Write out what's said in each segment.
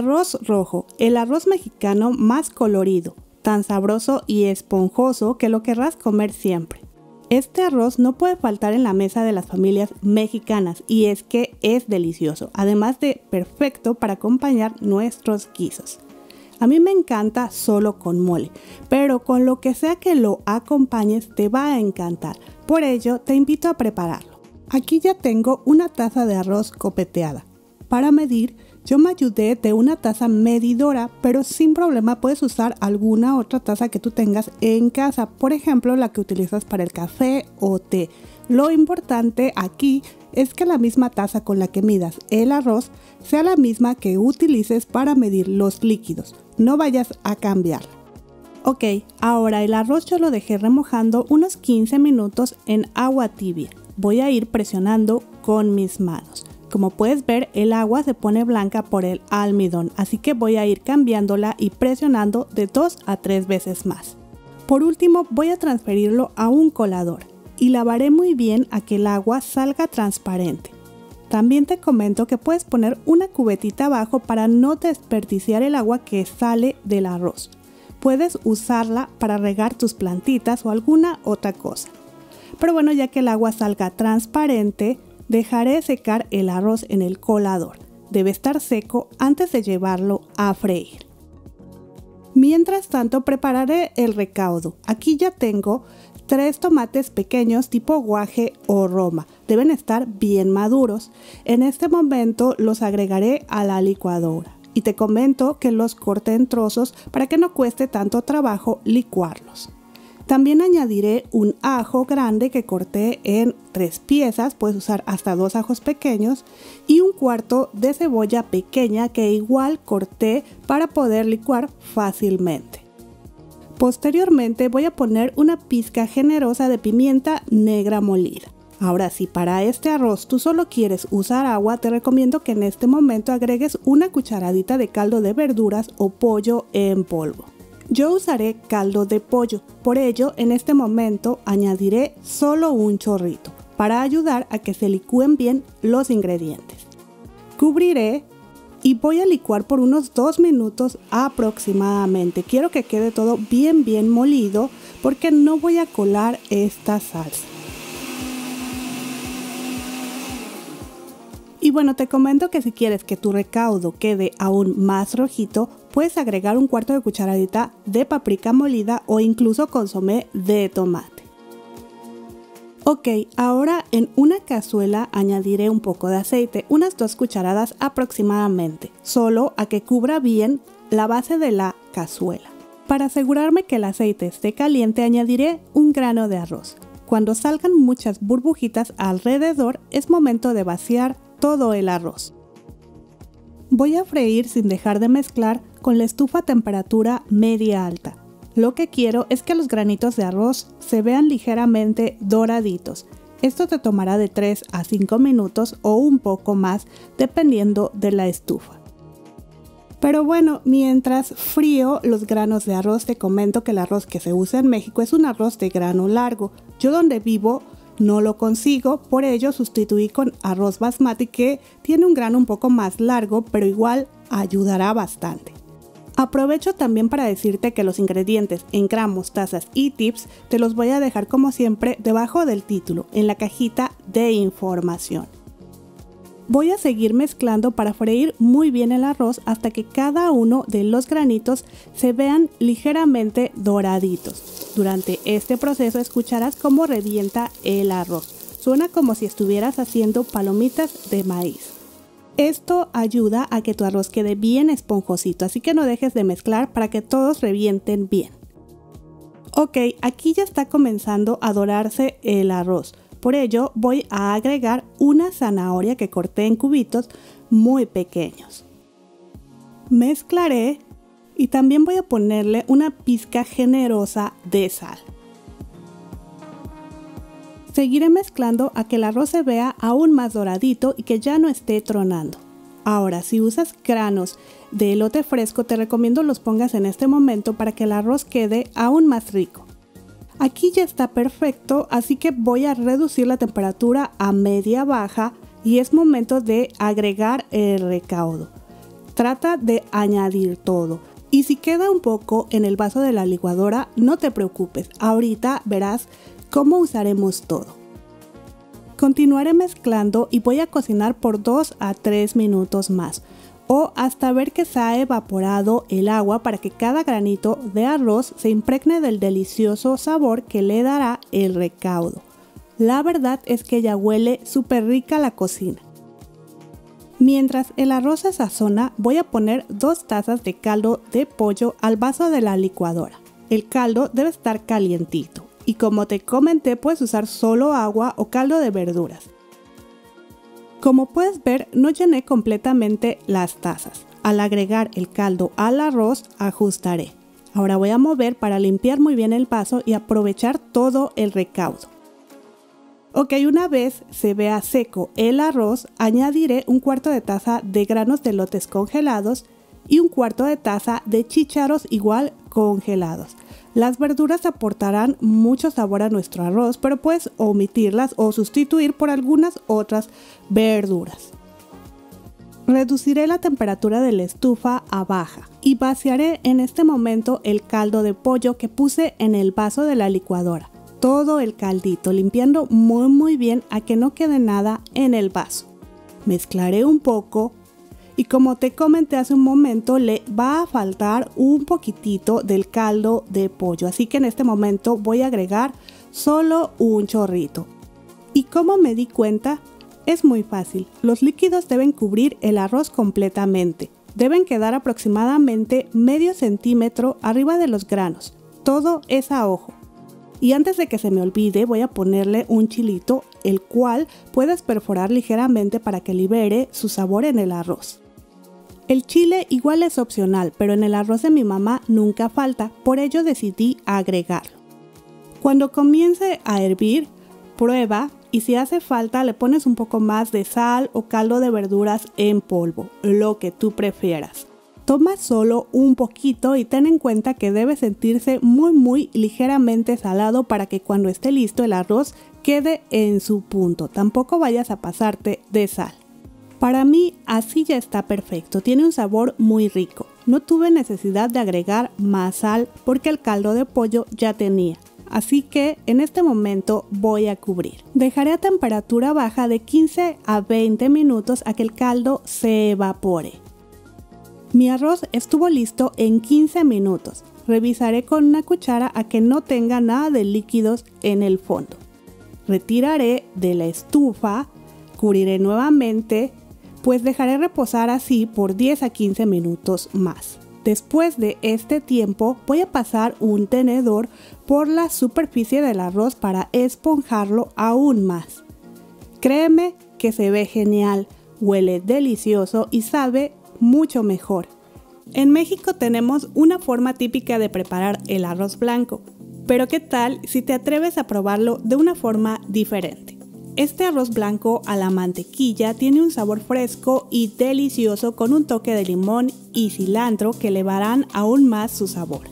Arroz rojo, el arroz mexicano más colorido, tan sabroso y esponjoso que lo querrás comer siempre. Este arroz no puede faltar en la mesa de las familias mexicanas y es que es delicioso, además de perfecto para acompañar nuestros guisos. A mí me encanta solo con mole, pero con lo que sea que lo acompañes te va a encantar, por ello te invito a prepararlo. Aquí ya tengo una taza de arroz copeteada. Para medir, yo me ayudé de una taza medidora, pero sin problema puedes usar alguna otra taza que tú tengas en casa, por ejemplo la que utilizas para el café o té. Lo importante aquí es que la misma taza con la que midas el arroz sea la misma que utilices para medir los líquidos, no vayas a cambiarla. Ok, ahora el arroz yo lo dejé remojando unos 15 minutos en agua tibia. Voy a ir presionando con mis manos. Como puedes ver, el agua se pone blanca por el almidón, así que voy a ir cambiándola y presionando de 2 a 3 veces más. Por último, voy a transferirlo a un colador y lavaré muy bien a que el agua salga transparente. También te comento que puedes poner una cubetita abajo para no desperdiciar el agua que sale del arroz. Puedes usarla para regar tus plantitas o alguna otra cosa. Pero bueno, ya que el agua salga transparente, dejaré secar el arroz en el colador. Debe estar seco antes de llevarlo a freír. Mientras tanto, prepararé el recaudo. Aquí ya tengo 3 tomates pequeños tipo guaje o roma. Deben estar bien maduros. En este momento los agregaré a la licuadora. Y te comento que los corté en trozos para que no cueste tanto trabajo licuarlos. También añadiré un ajo grande que corté en 3 piezas, puedes usar hasta 2 ajos pequeños, y un cuarto de cebolla pequeña que igual corté para poder licuar fácilmente. Posteriormente voy a poner una pizca generosa de pimienta negra molida. Ahora, si para este arroz tú solo quieres usar agua, te recomiendo que en este momento agregues una cucharadita de caldo de verduras o pollo en polvo. Yo usaré caldo de pollo, por ello en este momento añadiré solo un chorrito para ayudar a que se licúen bien los ingredientes. Cubriré y voy a licuar por unos 2 minutos aproximadamente. Quiero que quede todo bien molido porque no voy a colar esta salsa. Y bueno, te comento que si quieres que tu recaudo quede aún más rojito, puedes agregar un cuarto de cucharadita de paprika molida o incluso consomé de tomate. Ok, ahora en una cazuela añadiré un poco de aceite, unas 2 cucharadas aproximadamente, solo a que cubra bien la base de la cazuela. Para asegurarme que el aceite esté caliente, añadiré un grano de arroz. Cuando salgan muchas burbujitas alrededor, es momento de vaciar todo el arroz. Voy a freír sin dejar de mezclar con la estufa a temperatura media alta. Lo que quiero es que los granitos de arroz se vean ligeramente doraditos. Esto te tomará de 3 a 5 minutos o un poco más dependiendo de la estufa. Pero bueno, mientras frío los granos de arroz, te comento que el arroz que se usa en México es un arroz de grano largo. Yo donde vivo no lo consigo, por ello sustituí con arroz basmati que tiene un grano un poco más largo, pero igual ayudará bastante. Aprovecho también para decirte que los ingredientes en gramos, tazas y tips te los voy a dejar como siempre debajo del título, en la cajita de información. Voy a seguir mezclando para freír muy bien el arroz hasta que cada uno de los granitos se vean ligeramente doraditos. Durante este proceso escucharás cómo revienta el arroz. Suena como si estuvieras haciendo palomitas de maíz. Esto ayuda a que tu arroz quede bien esponjosito, así que no dejes de mezclar para que todos revienten bien. Ok, aquí ya está comenzando a dorarse el arroz. Por ello voy a agregar una zanahoria que corté en cubitos muy pequeños. Mezclaré y también voy a ponerle una pizca generosa de sal. Seguiré mezclando a que el arroz se vea aún más doradito y que ya no esté tronando. Ahora, si usas granos de elote fresco, te recomiendo los pongas en este momento para que el arroz quede aún más rico. Aquí ya está perfecto, así que voy a reducir la temperatura a media baja y es momento de agregar el recaudo. Trata de añadir todo. Y si queda un poco en el vaso de la licuadora, no te preocupes, ahorita verás cómo usaremos todo. Continuaré mezclando y voy a cocinar por 2 a 3 minutos más, o hasta ver que se ha evaporado el agua para que cada granito de arroz se impregne del delicioso sabor que le dará el recaudo. La verdad es que ya huele súper rica la cocina. Mientras el arroz se sazona, voy a poner 2 tazas de caldo de pollo al vaso de la licuadora. El caldo debe estar calientito y como te comenté puedes usar solo agua o caldo de verduras. Como puedes ver, no llené completamente las tazas. Al agregar el caldo al arroz, ajustaré. Ahora voy a mover para limpiar muy bien el vaso y aprovechar todo el recaudo. Ok, una vez se vea seco el arroz, añadiré 1/4 de taza de granos de elotes congelados y 1/4 de taza de chícharos igual congelados. Las verduras aportarán mucho sabor a nuestro arroz, pero puedes omitirlas o sustituir por algunas otras verduras. Reduciré la temperatura de la estufa a baja y vaciaré en este momento el caldo de pollo que puse en el vaso de la licuadora. Todo el caldito, limpiando muy bien a que no quede nada en el vaso. Mezclaré un poco y como te comenté hace un momento, le va a faltar un poquitito del caldo de pollo, así que en este momento voy a agregar solo un chorrito. ¿Y cómo me di cuenta? Es muy fácil, los líquidos deben cubrir el arroz completamente. Deben quedar aproximadamente medio centímetro arriba de los granos, todo es a ojo. Y antes de que se me olvide, voy a ponerle un chilito, el cual puedes perforar ligeramente para que libere su sabor en el arroz. El chile igual es opcional, pero en el arroz de mi mamá nunca falta, por ello decidí agregarlo. Cuando comience a hervir, prueba y si hace falta le pones un poco más de sal o caldo de verduras en polvo, lo que tú prefieras. Toma solo un poquito y ten en cuenta que debe sentirse muy ligeramente salado para que cuando esté listo el arroz quede en su punto. Tampoco vayas a pasarte de sal. Para mí así ya está perfecto, tiene un sabor muy rico. No tuve necesidad de agregar más sal porque el caldo de pollo ya tenía. Así que en este momento voy a cubrir. Dejaré a temperatura baja de 15 a 20 minutos a que el caldo se evapore. Mi arroz estuvo listo en 15 minutos. Revisaré con una cuchara a que no tenga nada de líquidos en el fondo. Retiraré de la estufa, cubriré nuevamente, pues dejaré reposar así por 10 a 15 minutos más. Después de este tiempo voy a pasar un tenedor por la superficie del arroz para esponjarlo aún más. Créeme que se ve genial, huele delicioso y sabe mucho mejor. En México tenemos una forma típica de preparar el arroz blanco, pero ¿qué tal si te atreves a probarlo de una forma diferente? Este arroz blanco a la mantequilla tiene un sabor fresco y delicioso con un toque de limón y cilantro que elevarán aún más su sabor.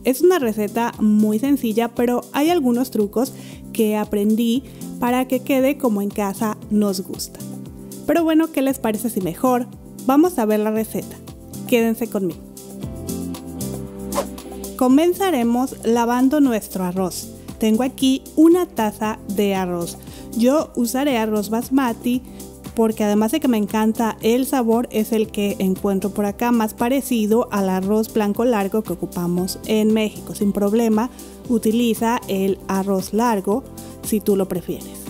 Es una receta muy sencilla, pero hay algunos trucos que aprendí para que quede como en casa nos gusta. Pero bueno, ¿qué les parece si mejor vamos a ver la receta? Quédense conmigo. Comenzaremos lavando nuestro arroz. Tengo aquí una taza de arroz. Yo usaré arroz basmati porque además de que me encanta el sabor, es el que encuentro por acá más parecido al arroz blanco largo que ocupamos en México. Sin problema, utiliza el arroz largo si tú lo prefieres.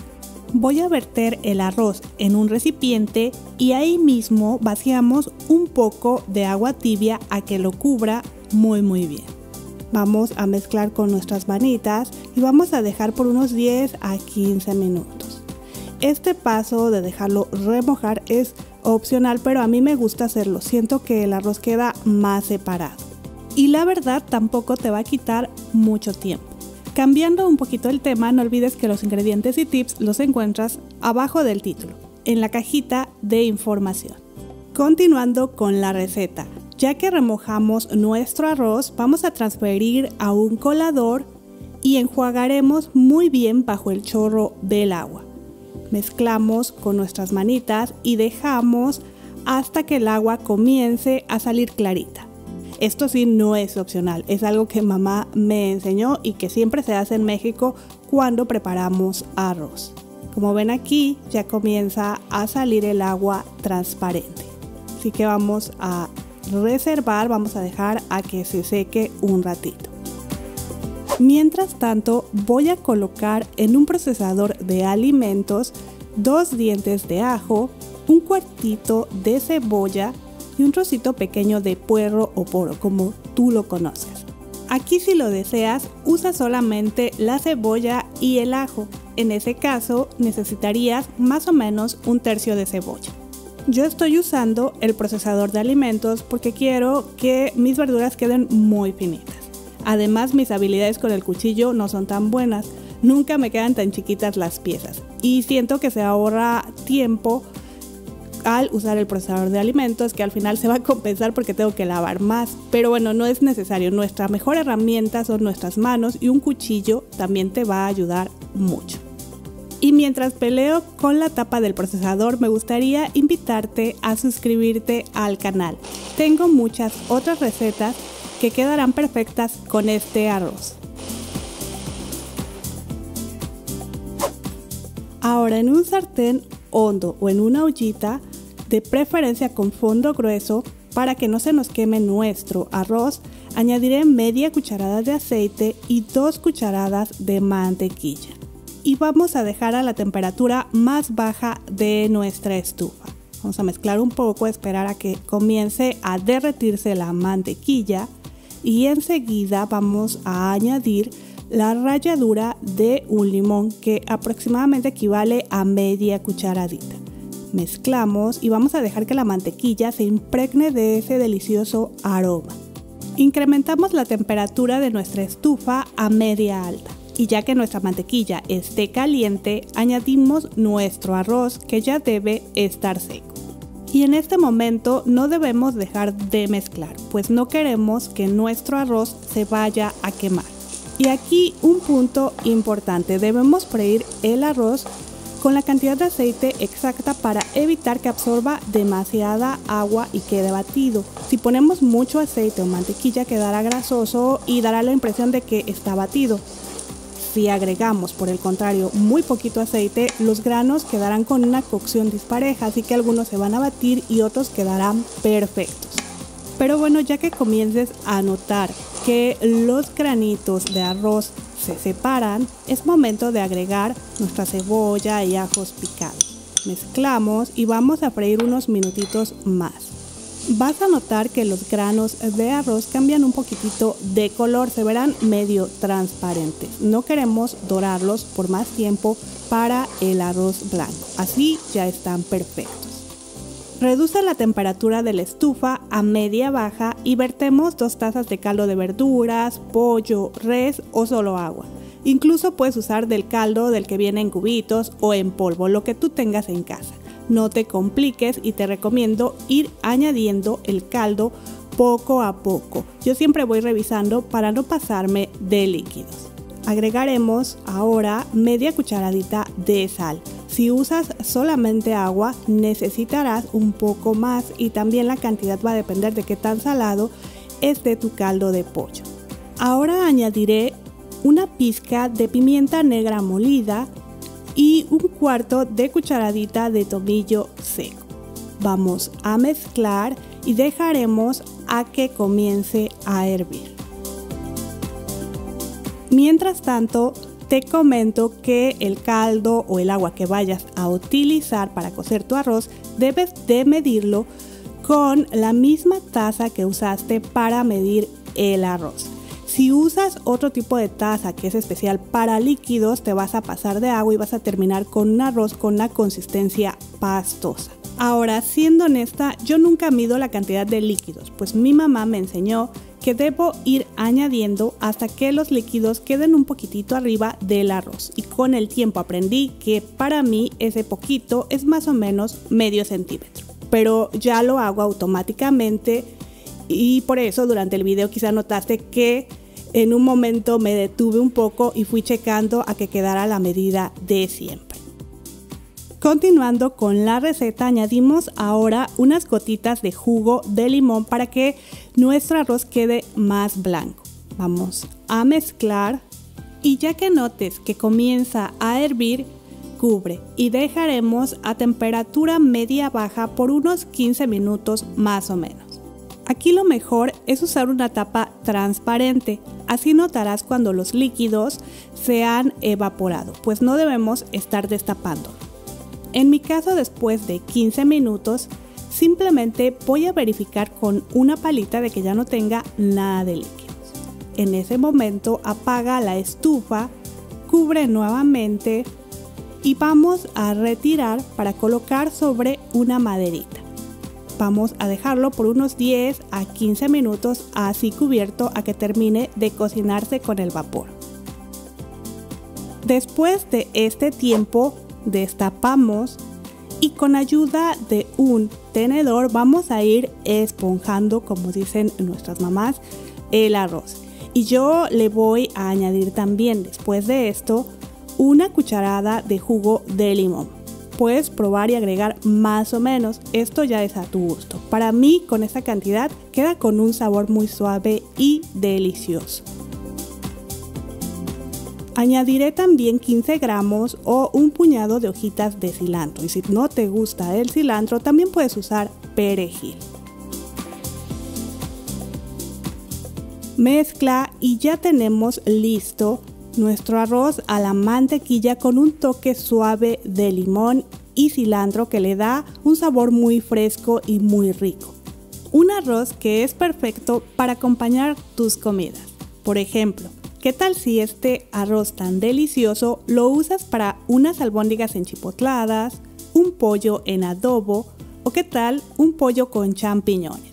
Voy a verter el arroz en un recipiente y ahí mismo vaciamos un poco de agua tibia a que lo cubra muy bien. Vamos a mezclar con nuestras manitas y vamos a dejar por unos 10 a 15 minutos. Este paso de dejarlo remojar es opcional, pero a mí me gusta hacerlo. Siento que el arroz queda más separado. Y la verdad tampoco te va a quitar mucho tiempo. Cambiando un poquito el tema, no olvides que los ingredientes y tips los encuentras abajo del título, en la cajita de información. Continuando con la receta, ya que remojamos nuestro arroz, vamos a transferir a un colador y enjuagaremos muy bien bajo el chorro del agua. Mezclamos con nuestras manitas y dejamos hasta que el agua comience a salir clarita. Esto sí no es opcional, es algo que mamá me enseñó y que siempre se hace en México cuando preparamos arroz. Como ven aquí, ya comienza a salir el agua transparente. Así que vamos a reservar, vamos a dejar a que se seque un ratito. Mientras tanto, voy a colocar en un procesador de alimentos 2 dientes de ajo, un cuartito de cebolla y un trocito pequeño de puerro o poro, como tú lo conozcas. Aquí, si lo deseas, usa solamente la cebolla y el ajo. En ese caso necesitarías más o menos 1/3 de cebolla. Yo estoy usando el procesador de alimentos porque quiero que mis verduras queden muy finitas. Además, mis habilidades con el cuchillo no son tan buenas, nunca me quedan tan chiquitas las piezas y siento que se ahorra tiempo al usar el procesador de alimentos, que al final se va a compensar porque tengo que lavar más. Pero bueno, no es necesario, nuestra mejor herramienta son nuestras manos y un cuchillo también te va a ayudar mucho. Y mientras peleo con la tapa del procesador, me gustaría invitarte a suscribirte al canal. Tengo muchas otras recetas que quedarán perfectas con este arroz. Ahora, en un sartén hondo o en una ollita, de preferencia con fondo grueso, para que no se nos queme nuestro arroz, añadiré media cucharada de aceite y 2 cucharadas de mantequilla. Y vamos a dejar a la temperatura más baja de nuestra estufa. Vamos a mezclar un poco, esperar a que comience a derretirse la mantequilla y enseguida vamos a añadir la ralladura de un limón, que aproximadamente equivale a media cucharadita. Mezclamos y vamos a dejar que la mantequilla se impregne de ese delicioso aroma. Incrementamos la temperatura de nuestra estufa a media alta. Y ya que nuestra mantequilla esté caliente, añadimos nuestro arroz, que ya debe estar seco. Y en este momento no debemos dejar de mezclar, pues no queremos que nuestro arroz se vaya a quemar. Y aquí un punto importante, debemos freír el arroz con la cantidad de aceite exacta para evitar que absorba demasiada agua y quede batido. Si ponemos mucho aceite o mantequilla, quedará grasoso y dará la impresión de que está batido. Si agregamos, por el contrario, muy poquito aceite, los granos quedarán con una cocción dispareja, así que algunos se van a batir y otros quedarán perfectos. Pero bueno, ya que comiences a notar que los granitos de arroz se separan, es momento de agregar nuestra cebolla y ajos picados. Mezclamos y vamos a freír unos minutitos más. Vas a notar que los granos de arroz cambian un poquitito de color, se verán medio transparentes. No queremos dorarlos por más tiempo para el arroz blanco, así ya están perfectos. Reduce la temperatura de la estufa a media baja y vertemos 2 tazas de caldo de verduras, pollo, res o solo agua. Incluso puedes usar del caldo del que viene en cubitos o en polvo, lo que tú tengas en casa. No te compliques y te recomiendo ir añadiendo el caldo poco a poco. Yo siempre voy revisando para no pasarme de líquidos. Agregaremos ahora media cucharadita de sal. Si usas solamente agua, necesitarás un poco más y también la cantidad va a depender de qué tan salado esté tu caldo de pollo. Ahora añadiré una pizca de pimienta negra molida y 1/4 de cucharadita de tomillo seco. Vamos a mezclar y dejaremos a que comience a hervir. Mientras tanto, te comento que el caldo o el agua que vayas a utilizar para cocer tu arroz debes de medirlo con la misma taza que usaste para medir el arroz. Si usas otro tipo de taza que es especial para líquidos, te vas a pasar de agua y vas a terminar con un arroz con una consistencia pastosa. Ahora, siendo honesta, yo nunca mido la cantidad de líquidos, pues mi mamá me enseñó que debo ir añadiendo hasta que los líquidos queden un poquitito arriba del arroz. Y con el tiempo aprendí que para mí ese poquito es más o menos medio centímetro. Pero ya lo hago automáticamente y por eso durante el video quizá notaste que en un momento me detuve un poco y fui checando a que quedara la medida de siempre. Continuando con la receta, añadimos ahora unas gotitas de jugo de limón para que nuestro arroz quede más blanco. Vamos a mezclar y ya que notes que comienza a hervir, cubre y dejaremos a temperatura media baja por unos 15 minutos más o menos. Aquí lo mejor es usar una tapa transparente, así notarás cuando los líquidos se han evaporado, pues no debemos estar destapándolo. En mi caso, después de 15 minutos, simplemente voy a verificar con una palita de que ya no tenga nada de líquidos. En ese momento apaga la estufa, cubre nuevamente y vamos a retirar para colocar sobre una maderita. Vamos a dejarlo por unos 10 a 15 minutos así cubierto a que termine de cocinarse con el vapor. Después de este tiempo destapamos y con ayuda de un tenedor vamos a ir esponjando, como dicen nuestras mamás, el arroz. Y yo le voy a añadir también después de esto una cucharada de jugo de limón. Puedes probar y agregar más o menos, esto ya es a tu gusto. Para mí con esta cantidad queda con un sabor muy suave y delicioso. Añadiré también 15 gramos o un puñado de hojitas de cilantro y si no te gusta el cilantro también puedes usar perejil. Mezcla y ya tenemos listo nuestro arroz a la mantequilla con un toque suave de limón y cilantro que le da un sabor muy fresco y muy rico. Un arroz que es perfecto para acompañar tus comidas. Por ejemplo, ¿qué tal si este arroz tan delicioso lo usas para unas albóndigas enchipotladas, un pollo en adobo o qué tal un pollo con champiñones?